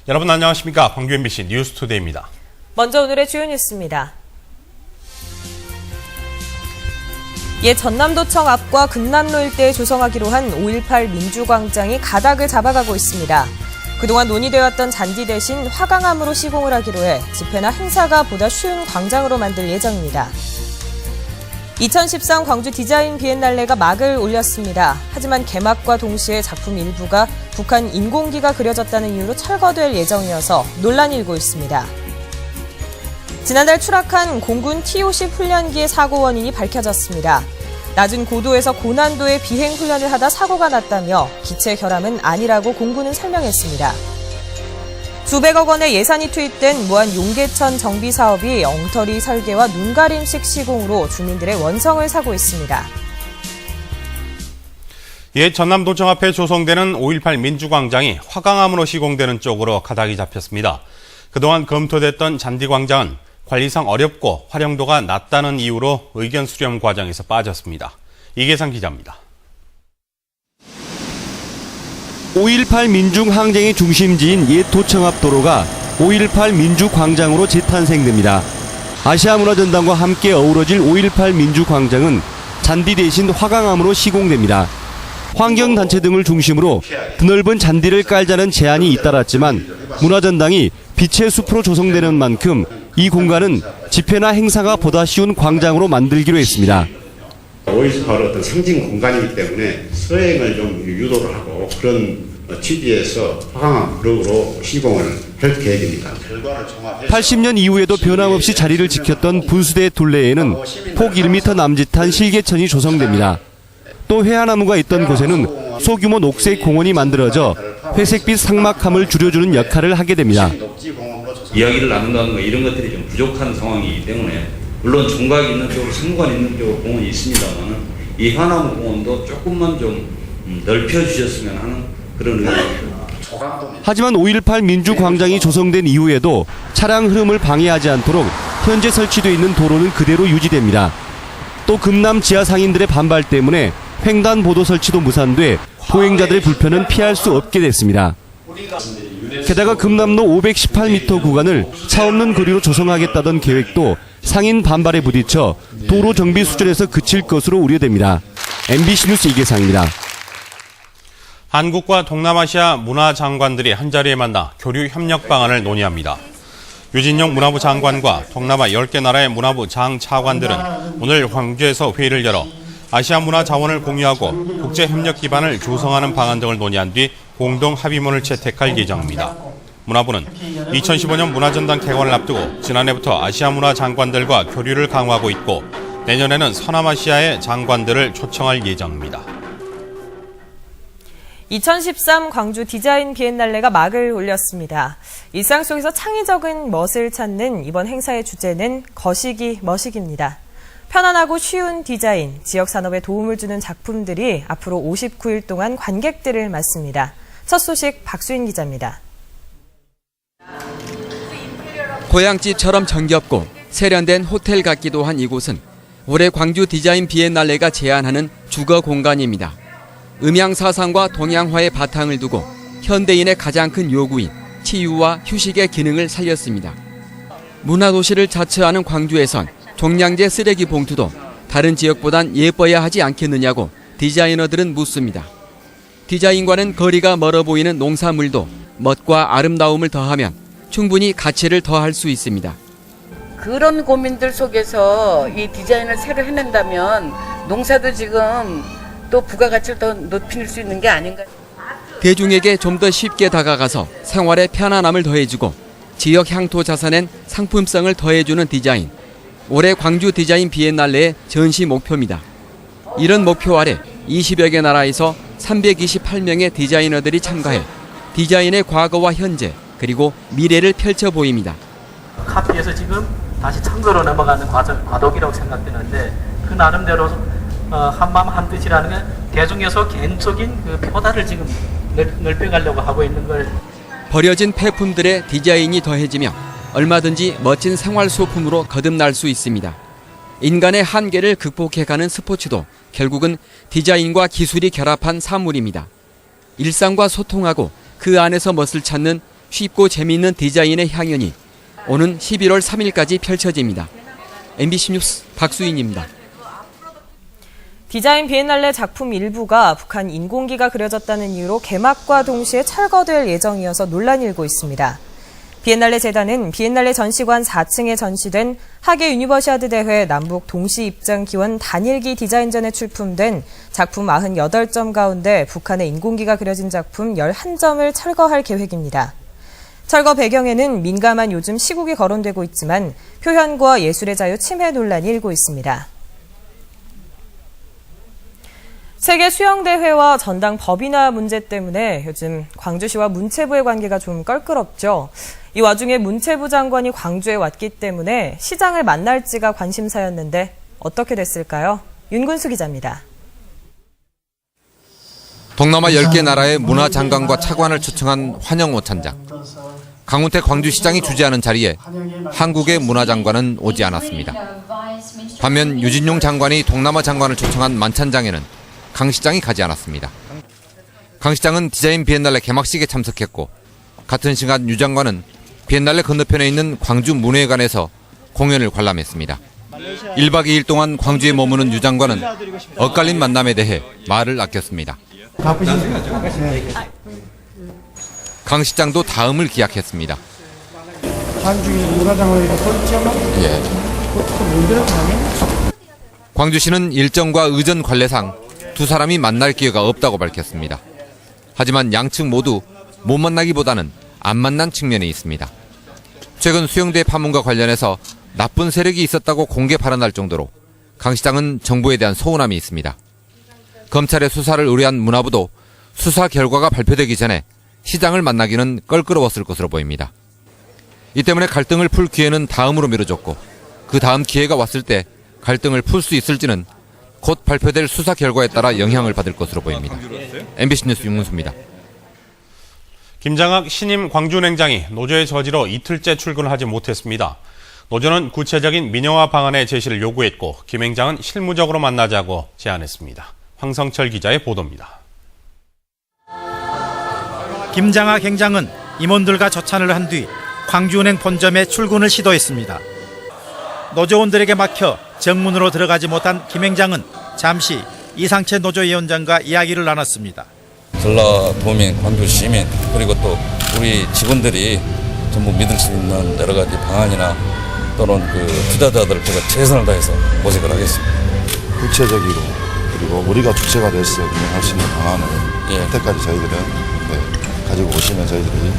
여러분 안녕하십니까? 광주 MBC 뉴스투데이입니다. 먼저 오늘의 주요 뉴스입니다. 옛 전남도청 앞과 금남로 일대에 조성하기로 한 5.18 민주광장이 가닥을 잡아가고 있습니다. 그동안 논의되어 왔던 잔디 대신 화강암으로 시공을 하기로 해 집회나 행사가 보다 쉬운 광장으로 만들 예정입니다. 2013 광주 디자인 비엔날레가 막을 올렸습니다. 하지만 개막과 동시에 작품 일부가 북한 인공기가 그려졌다는 이유로 철거될 예정이어서 논란이 일고 있습니다. 지난달 추락한 공군 T-50 훈련기의 사고 원인이 밝혀졌습니다. 낮은 고도에서 고난도의 비행 훈련을 하다 사고가 났다며 기체 결함은 아니라고 공군은 설명했습니다. 수백억 원의 예산이 투입된 무한 용계천 정비 사업이 엉터리 설계와 눈가림식 시공으로 주민들의 원성을 사고 있습니다. 옛 전남도청 앞에 조성되는 5.18 민주광장이 화강암으로 시공되는 쪽으로 가닥이 잡혔습니다. 그동안 검토됐던 잔디광장은 관리상 어렵고 활용도가 낮다는 이유로 의견 수렴 과정에서 빠졌습니다. 이계상 기자입니다. 5.18 민중항쟁의 중심지인 옛 도청 앞 도로가 5.18 민주광장으로 재탄생됩니다. 아시아문화전당과 함께 어우러질 5.18 민주광장은 잔디 대신 화강암으로 시공됩니다. 환경단체 등을 중심으로 드넓은 잔디를 깔자는 제안이 잇따랐지만 문화전당이 빛의 숲으로 조성되는 만큼 이 공간은 집회나 행사가 보다 쉬운 광장으로 만들기로 했습니다. 5.18 어떤 상징 공간이기 때문에 서행을 좀 유도를 하고 그런 취지에서 화강암 블록으로 시공을 할 계획입니다. 80년 이후에도 변함없이 자리를 지켰던 분수대 둘레에는 폭 1m 남짓한 실개천이 조성됩니다. 또 회화나무가 있던 곳에는 소규모 녹색 공원이 만들어져 회색빛 상막함을 줄여주는 역할을 하게 됩니다. 이야기를 나눈다는 거 이런 것들이 좀 부족한 상황이기 때문에 물론 종각이 있는 쪽으로 상관 있는 쪽으로 공원이 있습니다만 이 화나무 공원도 조금만 좀 넓혀주셨으면 하는 그런 의견입니다. 하지만 5.18 민주광장이 조성된 이후에도 차량 흐름을 방해하지 않도록 현재 설치되어 있는 도로는 그대로 유지됩니다. 또 금남 지하 상인들의 반발 때문에 횡단보도 설치도 무산돼 보행자들의 불편은 피할 수 없게 됐습니다. 게다가 금남로 518m 구간을 차 없는 거리로 조성하겠다던 계획도 상인 반발에 부딪혀 도로 정비 수준에서 그칠 것으로 우려됩니다. MBC 뉴스 이계상입니다. 한국과 동남아시아 문화장관들이 한자리에 만나 교류 협력 방안을 논의합니다. 유진용 문화부 장관과 동남아 10개 나라의 문화부 장차관들은 오늘 광주에서 회의를 열어 아시아 문화 자원을 공유하고 국제 협력 기반을 조성하는 방안 등을 논의한 뒤 공동 합의문을 채택할 예정입니다. 문화부는 2015년 문화전당 개관을 앞두고 지난해부터 아시아 문화 장관들과 교류를 강화하고 있고 내년에는 서남아시아의 장관들을 초청할 예정입니다. 2013 광주 디자인 비엔날레가 막을 올렸습니다. 일상 속에서 창의적인 멋을 찾는 이번 행사의 주제는 거시기 머시기입니다. 편안하고 쉬운 디자인, 지역 산업에 도움을 주는 작품들이 앞으로 59일 동안 관객들을 맞습니다. 첫 소식 박수인 기자입니다. 고향집처럼 정겹고 세련된 호텔 같기도 한 이곳은 올해 광주 디자인 비엔날레가 제안하는 주거 공간입니다. 음양 사상과 동양화의 바탕을 두고 현대인의 가장 큰 요구인 치유와 휴식의 기능을 살렸습니다. 문화도시를 자처하는 광주에선 종량제 쓰레기 봉투도 다른 지역보단 예뻐야 하지 않겠느냐고 디자이너들은 묻습니다. 디자인과는 거리가 멀어 보이는 농사물도 멋과 아름다움을 더하면 충분히 가치를 더할 수 있습니다. 그런 고민들 속에서 이 디자인을 새로 해낸다면 농사도 지금 또 부가가치를 더 높일 수 있는 게 아닌가. 대중에게 좀 더 쉽게 다가가서 생활의 편안함을 더해주고 지역 향토 자산엔 상품성을 더해주는 디자인. 올해 광주 디자인 비엔날레의 전시 목표입니다. 이런 목표 아래 20여 개 나라에서 328명의 디자이너들이 참가해 디자인의 과거와 현재 그리고 미래를 펼쳐 보입니다. 카피에서 지금 다시 창조로 넘어가는 과도기라고 생각되는데 그 나름대로 한마음 한뜻이라는 게 대중에서 개인적인 그 표다를 지금 넓혀가려고 하고 있는 걸. 버려진 폐품들의 디자인이 더해지며 얼마든지 멋진 생활 소품으로 거듭날 수 있습니다. 인간의 한계를 극복해가는 스포츠도 결국은 디자인과 기술이 결합한 사물입니다. 일상과 소통하고 그 안에서 멋을 찾는 쉽고 재미있는 디자인의 향연이 오는 11월 3일까지 펼쳐집니다. MBC 뉴스 박수인입니다. 디자인 비엔날레 작품 일부가 북한 인공기가 그려졌다는 이유로 개막과 동시에 철거될 예정이어서 논란이 일고 있습니다. 비엔날레 재단은 비엔날레 전시관 4층에 전시된 하계 유니버시아드 대회 남북 동시 입장 기원 단일기 디자인전에 출품된 작품 98점 가운데 북한의 인공기가 그려진 작품 11점을 철거할 계획입니다. 철거 배경에는 민감한 요즘 시국이 거론되고 있지만 표현과 예술의 자유 침해 논란이 일고 있습니다. 세계 수영대회와 전당 법인화 문제 때문에 요즘 광주시와 문체부의 관계가 좀 껄끄럽죠. 이 와중에 문체부 장관이 광주에 왔기 때문에 시장을 만날지가 관심사였는데 어떻게 됐을까요? 윤근수 기자입니다. 동남아 10개 나라의 문화장관과 차관을 초청한 환영 오찬장. 강훈태 광주시장이 주재하는 자리에 한국의 문화장관은 오지 않았습니다. 반면 유진용 장관이 동남아 장관을 초청한 만찬장에는 강 시장이 가지 않았습니다. 강 시장은 디자인 비엔날레 개막식에 참석했고 같은 시간 유 장관은 비엔날레 건너편에 있는 광주 문예관에서 공연을 관람했습니다. 1박 2일 동안 광주에 머무는 유 장관은 엇갈린 만남에 대해 말을 아꼈습니다. 강 시장도 다음을 기약했습니다. 광주시는 일정과 의전 관례상 두 사람이 만날 기회가 없다고 밝혔습니다. 하지만 양측 모두 못 만나기보다는 안 만난 측면이 있습니다. 최근 수영대 파문과 관련해서 나쁜 세력이 있었다고 공개 발언할 정도로 강 시장은 정부에 대한 서운함이 있습니다. 검찰의 수사를 의뢰한 문화부도 수사 결과가 발표되기 전에 시장을 만나기는 껄끄러웠을 것으로 보입니다. 이 때문에 갈등을 풀 기회는 다음으로 미뤄졌고 그 다음 기회가 왔을 때 갈등을 풀 수 있을지는 곧 발표될 수사 결과에 따라 영향을 받을 것으로 보입니다. MBC 뉴스 윤문수입니다. 김장학 신임 광주은행장이 노조의 저지로 이틀째 출근을 하지 못했습니다. 노조는 구체적인 민영화 방안의 제시를 요구했고 김 행장은 실무적으로 만나자고 제안했습니다. 황성철 기자의 보도입니다. 김장학 행장은 임원들과 저찬을 한 뒤 광주은행 본점에 출근을 시도했습니다. 노조원들에게 막혀 정문으로 들어가지 못한 김 행장은 잠시 이상채 노조위원장과 이야기를 나눴습니다. 전라도민, 광주시민 그리고 또 우리 직원들이 전부 믿을 수 있는 여러 가지 방안이나 또는 그 투자자들 제가 최선을 다해서 모색을 하겠습니다. 구체적이고 그리고 우리가 주체가 돼서 운영할 수 있는 방안을 그때까지 저희들은 가지고 오시면 저희들이.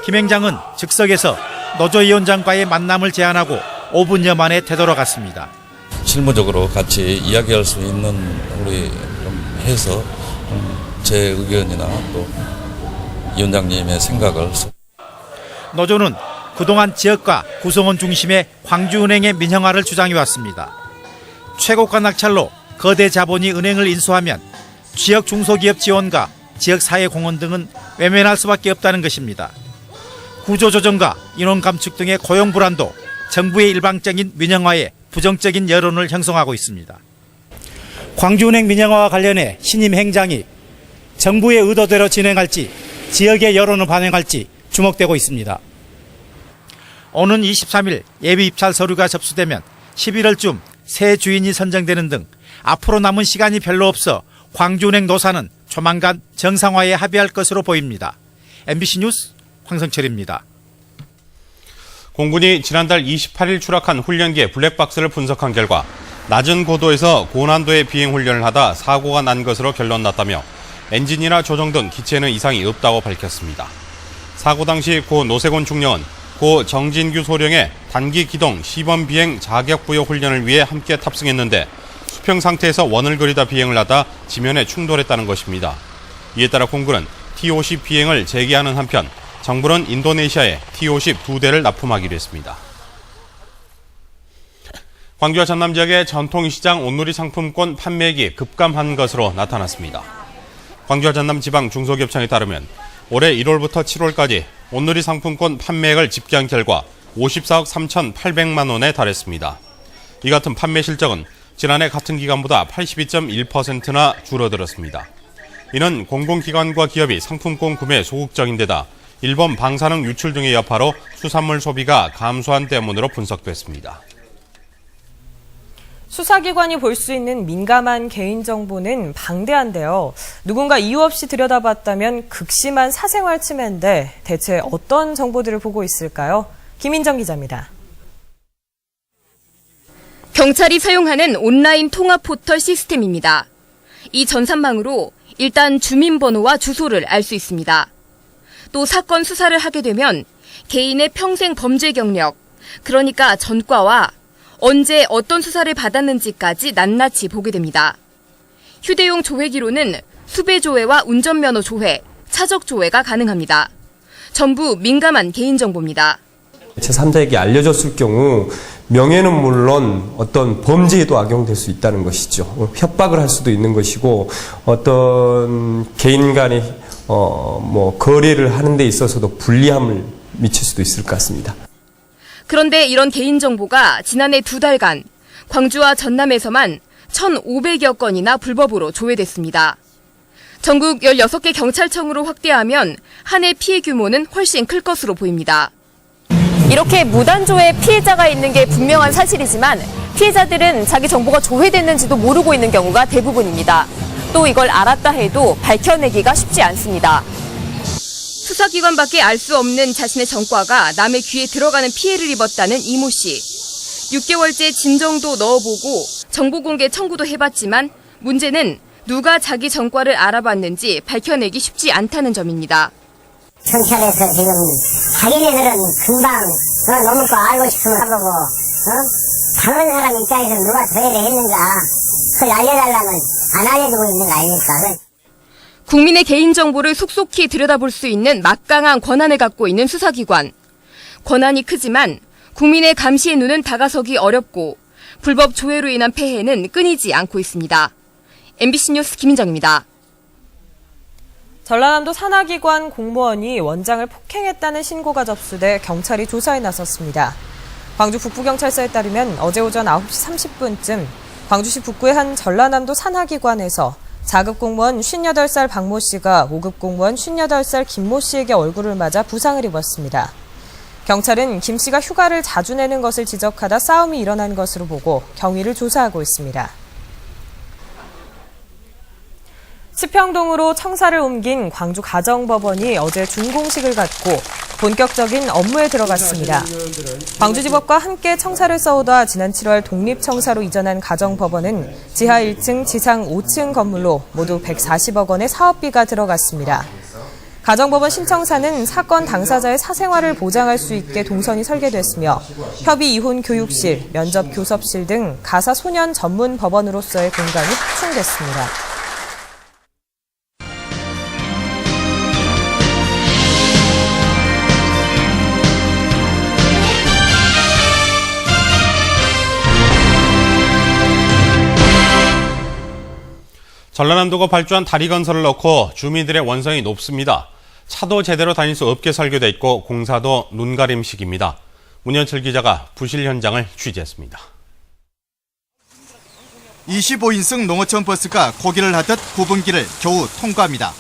김 행장은 즉석에서 노조위원장과의 만남을 제안하고 5분여 만에 되돌아갔습니다. 실무적으로 같이 이야기할 수 있는 우리 좀 해서 제 의견이나 또 위원장님의 생각을. 노조는 그동안 지역과 구성원 중심의 광주은행의 민영화를 주장해왔습니다. 최고가 낙찰로 거대 자본이 은행을 인수하면 지역 중소기업 지원과 지역사회공헌 등은 외면할 수밖에 없다는 것입니다. 구조조정과 인원 감축 등의 고용 불안도 정부의 일방적인 민영화에 부정적인 여론을 형성하고 있습니다. 광주은행 민영화와 관련해 신임 행장이 정부의 의도대로 진행할지 지역의 여론을 반영할지 주목되고 있습니다. 오는 23일 예비 입찰 서류가 접수되면 11월쯤 새 주인이 선정되는 등 앞으로 남은 시간이 별로 없어 광주은행 노사는 조만간 정상화에 합의할 것으로 보입니다. MBC 뉴스 황성철입니다. 공군이 지난달 28일 추락한 훈련기의 블랙박스를 분석한 결과 낮은 고도에서 고난도의 비행 훈련을 하다 사고가 난 것으로 결론 났다며 엔진이나 조종 등 기체에는 이상이 없다고 밝혔습니다. 사고 당시 고 노세곤 중령은 고 정진규 소령의 단기 기동 시범 비행 자격 부여 훈련을 위해 함께 탑승했는데 수평 상태에서 원을 그리다 비행을 하다 지면에 충돌했다는 것입니다. 이에 따라 공군은 T-50 비행을 재개하는 한편 정부는 인도네시아에 T-50 2대를 납품하기로 했습니다. 광주와 전남 지역의 전통시장 온누리 상품권 판매액이 급감한 것으로 나타났습니다. 광주와 전남 지방 중소기업청에 따르면 올해 1월부터 7월까지 온누리 상품권 판매액을 집계한 결과 54억 3,800만 원에 달했습니다. 이 같은 판매 실적은 지난해 같은 기간보다 82.1%나 줄어들었습니다. 이는 공공기관과 기업이 상품권 구매에 소극적인 데다 일본 방사능 유출 등의 여파로 수산물 소비가 감소한 때문으로 분석됐습니다. 수사기관이 볼 수 있는 민감한 개인정보는 방대한데요. 누군가 이유 없이 들여다봤다면 극심한 사생활 침해인데 대체 어떤 정보들을 보고 있을까요? 김인정 기자입니다. 경찰이 사용하는 온라인 통합 포털 시스템입니다. 이 전산망으로 일단 주민번호와 주소를 알 수 있습니다. 또 사건 수사를 하게 되면 개인의 평생 범죄 경력, 그러니까 전과와 언제 어떤 수사를 받았는지까지 낱낱이 보게 됩니다. 휴대용 조회기로는 수배 조회와 운전면허 조회, 차적 조회가 가능합니다. 전부 민감한 개인정보입니다. 제3자에게 알려졌을 경우 명예는 물론 어떤 범죄에도 악용될 수 있다는 것이죠. 협박을 할 수도 있는 것이고 어떤 개인 간의 거래를 하는 데 있어서도 불리함을 미칠 수도 있을 것 같습니다. 그런데 이런 개인정보가 지난해 2달간 광주와 전남에서만 1,500여 건이나 불법으로 조회됐습니다. 전국 16개 경찰청으로 확대하면 한 해 피해 규모는 훨씬 클 것으로 보입니다. 이렇게 무단 조회 피해자가 있는 게 분명한 사실이지만 피해자들은 자기 정보가 조회됐는지도 모르고 있는 경우가 대부분입니다. 또 이걸 알았다 해도 밝혀내기가 쉽지 않습니다. 수사기관밖에 알 수 없는 자신의 전과가 남의 귀에 들어가는 피해를 입었다는 이모 씨. 6개월째 진정도 넣어보고 정보 공개 청구도 해봤지만 문제는 누가 자기 전과를 알아봤는지 밝혀내기 쉽지 않다는 점입니다. 경찰에서 지금 자기네들은 금방 넘을 거 알고 싶으면 하고 다른 사람 입장에서 누가 조회를 했는가 그걸 알려달라면 안 알려주고 있는 거 아닙니까? 국민의 개인정보를 속속히 들여다볼 수 있는 막강한 권한을 갖고 있는 수사기관. 권한이 크지만 국민의 감시의 눈은 다가서기 어렵고 불법 조회로 인한 폐해는 끊이지 않고 있습니다. MBC 뉴스 김인정입니다. 전라남도 산하기관 공무원이 원장을 폭행했다는 신고가 접수돼 경찰이 조사에 나섰습니다. 광주 북부경찰서에 따르면 어제 오전 9시 30분쯤 광주시 북구의 한 전라남도 산하기관에서 4급 공무원 58살 박모 씨가 5급 공무원 58살 김모 씨에게 얼굴을 맞아 부상을 입었습니다. 경찰은 김 씨가 휴가를 자주 내는 것을 지적하다 싸움이 일어난 것으로 보고 경위를 조사하고 있습니다. 치평동으로 청사를 옮긴 광주 가정법원이 어제 준공식을 갖고 본격적인 업무에 들어갔습니다. 광주지법과 함께 청사를 써오다 지난 7월 독립청사로 이전한 가정법원은 지하 1층, 지상 5층 건물로 모두 140억 원의 사업비가 들어갔습니다. 가정법원 신청사는 사건 당사자의 사생활을 보장할 수 있게 동선이 설계됐으며 협의 이혼 교육실, 면접 교섭실 등 가사 소년 전문 법원으로서의 공간이 확충됐습니다. 전라남도가 발주한 다리 건설을 놓고 주민들의 원성이 높습니다. 차도 제대로 다닐 수 없게 설계돼 있고 공사도 눈가림식입니다. 문현철 기자가 부실 현장을 취재했습니다. 25인승 농어촌 버스가 고개를 하듯 굽은길을 겨우 통과합니다.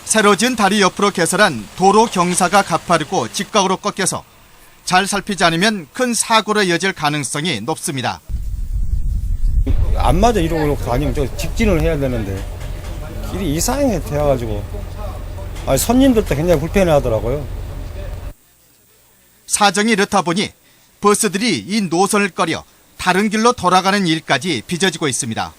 새로 지은 다리 옆으로 개설한 도로 경사가 가파르고 직각으로 꺾여서 잘 살피지 않으면 큰 사고로 이어질 가능성이 높습니다. 안 맞아 이러고 놓고 다니면 저 직진을 해야 되는데 길이 이상하게 되어가지고 손님들도 굉장히 불편해하더라고요. 사정이 이렇다 보니 버스들이 이 노선을 꺼려 다른 길로 돌아가는 일까지 빚어지고 있습니다.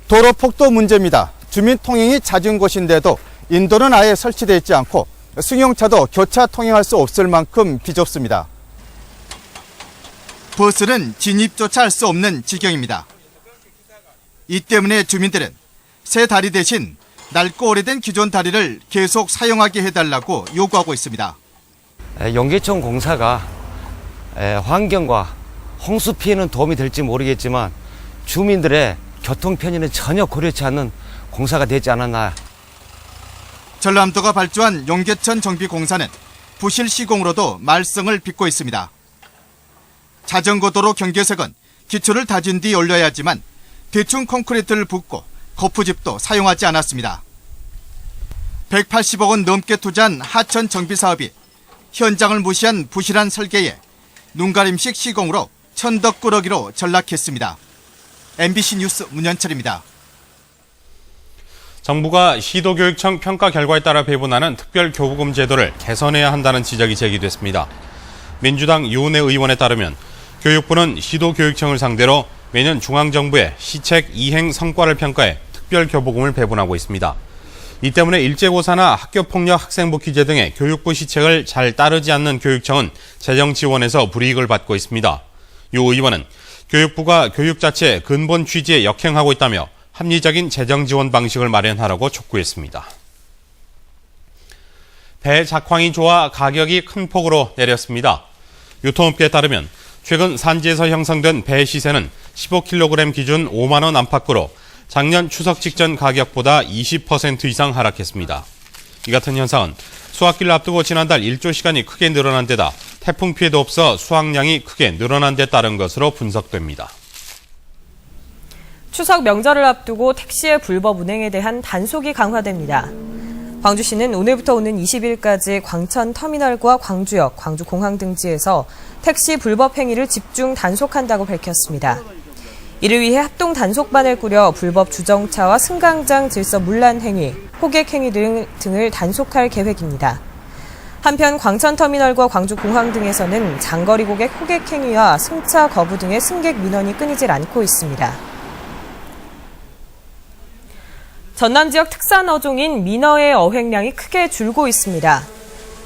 도로 폭도 문제입니다. 주민 통행이 잦은 곳인데도 인도는 아예 설치되어 있지 않고 승용차도 교차 통행할 수 없을 만큼 비좁습니다. 버스는 진입조차 할 수 없는 지경입니다. 이 때문에 주민들은 새 다리 대신 낡고 오래된 기존 다리를 계속 사용하게 해달라고 요구하고 있습니다. 용계천 공사가 환경과 홍수 피해는 도움이 될지 모르겠지만 주민들의 교통 편의는 전혀 고려치 않는 공사가 되지 않았나. 전라남도가 발주한 용계천 정비공사는 부실 시공으로도 말썽을 빚고 있습니다. 자전거 도로 경계석은 기초를 다진 뒤 올려야 하지만 대충 콘크리트를 붓고 거푸집도 사용하지 않았습니다. 180억 원 넘게 투자한 하천 정비 사업이 현장을 무시한 부실한 설계에 눈가림식 시공으로 천덕꾸러기로 전락했습니다. MBC 뉴스 문현철입니다. 정부가 시도교육청 평가 결과에 따라 배분하는 특별교부금 제도를 개선해야 한다는 지적이 제기됐습니다. 민주당 유은혜 의원에 따르면 교육부는 시도교육청을 상대로 매년 중앙정부의 시책 이행 성과를 평가해 특별교부금을 배분하고 있습니다. 이 때문에 일제고사나 학교폭력 학생부 규제 등의 교육부 시책을 잘 따르지 않는 교육청은 재정 지원에서 불이익을 받고 있습니다. 유 의원은 교육부가 교육 자체 근본 취지에 역행하고 있다며 합리적인 재정 지원 방식을 마련하라고 촉구했습니다. 배 작황이 좋아 가격이 큰 폭으로 내렸습니다. 유통업계에 따르면 최근 산지에서 형성된 배 시세는 15kg 기준 5만 원 안팎으로 작년 추석 직전 가격보다 20% 이상 하락했습니다. 이 같은 현상은 수확기를 앞두고 지난달 일조 시간이 크게 늘어난 데다 태풍 피해도 없어 수확량이 크게 늘어난 데 따른 것으로 분석됩니다. 추석 명절을 앞두고 택시의 불법 운행에 대한 단속이 강화됩니다. 광주시는 오늘부터 오는 20일까지 광천터미널과 광주역, 광주공항 등지에서 택시 불법 행위를 집중 단속한다고 밝혔습니다. 이를 위해 합동 단속반을 꾸려 불법 주정차와 승강장 질서 문란 행위, 호객 행위 등을 단속할 계획입니다. 한편 광천터미널과 광주공항 등에서는 장거리 고객 호객 행위와 승차 거부 등의 승객 민원이 끊이질 않고 있습니다. 전남 지역 특산 어종인 민어의 어획량이 크게 줄고 있습니다.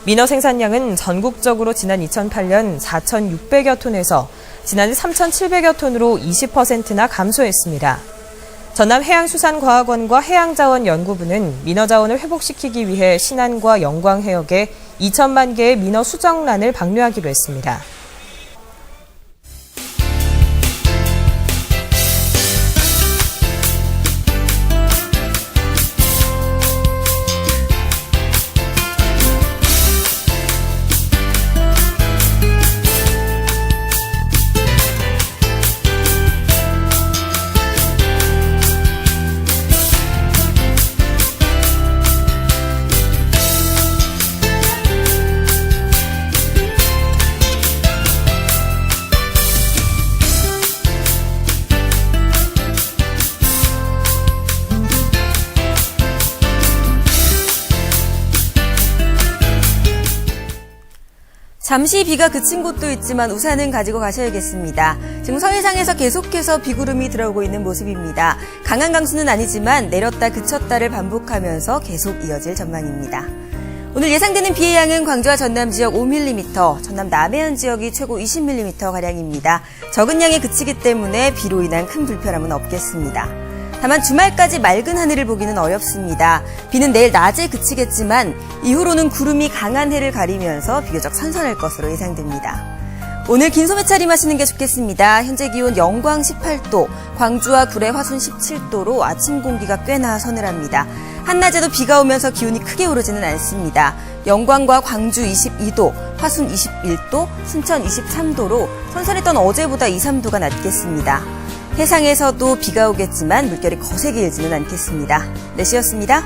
민어 생산량은 전국적으로 지난 2008년 4,600여 톤에서 지난해 3,700여 톤으로 20%나 감소했습니다. 전남해양수산과학원과 해양자원연구부는 민어 자원을 회복시키기 위해 신안과 영광해역에 2천만 개의 민어 수정란을 방류하기로 했습니다. 잠시 비가 그친 곳도 있지만 우산은 가지고 가셔야겠습니다. 지금 서해상에서 계속해서 비구름이 들어오고 있는 모습입니다. 강한 강수는 아니지만 내렸다 그쳤다를 반복하면서 계속 이어질 전망입니다. 오늘 예상되는 비의 양은 광주와 전남 지역 5mm, 전남 남해안 지역이 최고 20mm가량입니다. 적은 양에 그치기 때문에 비로 인한 큰 불편함은 없겠습니다. 다만 주말까지 맑은 하늘을 보기는 어렵습니다. 비는 내일 낮에 그치겠지만 이후로는 구름이 강한 해를 가리면서 비교적 선선할 것으로 예상됩니다. 오늘 긴 소매 차림하시는 게 좋겠습니다. 현재 기온 영광 18도, 광주와 구례, 화순 17도로 아침 공기가 꽤나 서늘합니다. 한낮에도 비가 오면서 기온이 크게 오르지는 않습니다. 영광과 광주 22도, 화순 21도, 순천 23도로 선선했던 어제보다 2, 3도가 낮겠습니다. 해상에서도 비가 오겠지만 물결이 거세게 일지는 않겠습니다. 날씨였습니다.